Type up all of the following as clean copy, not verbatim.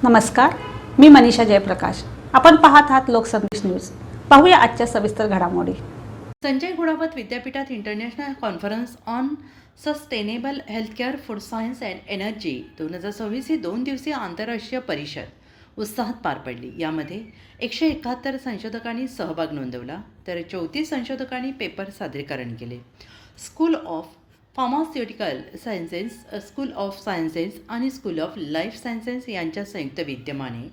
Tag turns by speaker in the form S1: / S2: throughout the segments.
S1: नमस्कार, मी मनीषा जयप्रकाश. आपण पाहत आहात लोकसंदेश न्यूज. पाहूया आजच्या सविस्तर घडामोडी.
S2: संजय घोडावत विद्यापीठात international conference on sustainable healthcare, food science and energy 2026 ही 2 दिवसीय आंतरराष्ट्रीय परिषद उत्साहात पार पडली. यामध्ये 171 संशोधकांनी सहभाग नोंदवला तर 34 संशोधकांनी पेपर सादरीकरण केले. School of pharmaceutical sciences, school of sciences आणि स्कूल ऑफ लाईफ सायन्सेस यांच्या संयुक्त विद्यमाने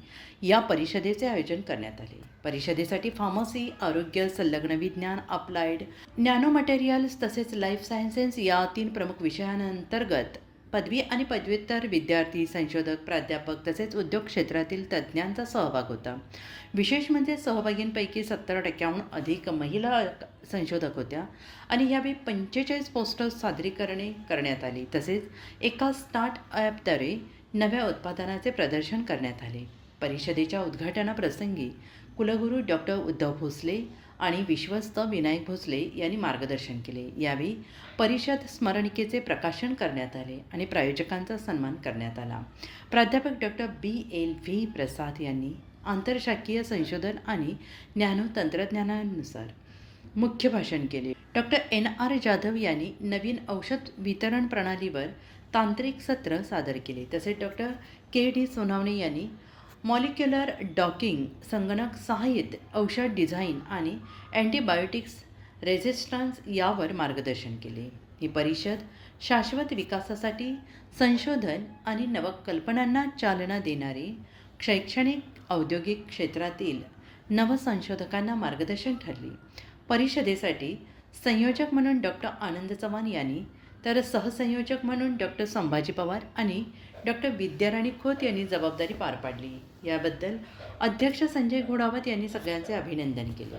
S2: या परिषदेचे आयोजन करण्यात आले. परिषदेसाठी फार्मसी, आरोग्य, संलग्न विज्ञान, अप्लाइड, नॅनो मटेरियल्स तसेच लाईफ सायन्सेस या 3 प्रमुख विषयांअंतर्गत पदवी आणि पदव्युत्तर विद्यार्थी, संशोधक, प्राध्यापक तसेच उद्योग क्षेत्रातील तज्ज्ञांचा सहभाग होता. विशेष म्हणजे सहभागींपैकी 70% अधिक महिला संशोधक होत्या आणि यावेळी 45 पोस्टर्स सादरीकरणे करण्यात आली. तसेच एका स्टार्टअपद्वारे नव्या उत्पादनाचे प्रदर्शन करण्यात आले. परिषदेच्या उद्घाटनाप्रसंगी कुलगुरू डॉक्टर उद्धव भोसले आणि विश्वस्त विनायक भोसले यांनी मार्गदर्शन केले. यावेळी परिषद स्मरणिकेचे प्रकाशन करण्यात आले आणि प्रायोजकांचा सन्मान करण्यात आला. प्राध्यापक डॉक्टर BLV प्रसाद यांनी आंतरशाखीय संशोधन आणि नॅनो तंत्रज्ञानानुसार मुख्य भाषण केले. डॉक्टर NR जाधव यांनी नवीन औषध वितरण प्रणालीवर तांत्रिक सत्र सादर केले. तसेच डॉक्टर KD सोनावणे यांनी मॉलिक्युलर डॉकिंग, संगणक सहाय्यित औषध डिझाईन आणि अँटीबायोटिक्स रेझिस्टन्स यावर मार्गदर्शन केले. ही परिषद शाश्वत विकासासाठी संशोधन आणि नवकल्पनांना चालना देणारी शैक्षणिक, औद्योगिक क्षेत्रातील नवसंशोधकांना मार्गदर्शन ठरली. परिषदेसाठी संयोजक म्हणून डॉक्टर आनंद चव्हाण यांनी तर सहसंयोजक म्हणून डॉक्टर संभाजी पवार आणि डॉक्टर विद्याराणी खोत यांनी जबाबदारी पार पाडली. याबद्दल अध्यक्ष संजय घोडावत यांनी सगळ्यांचे अभिनंदन केले.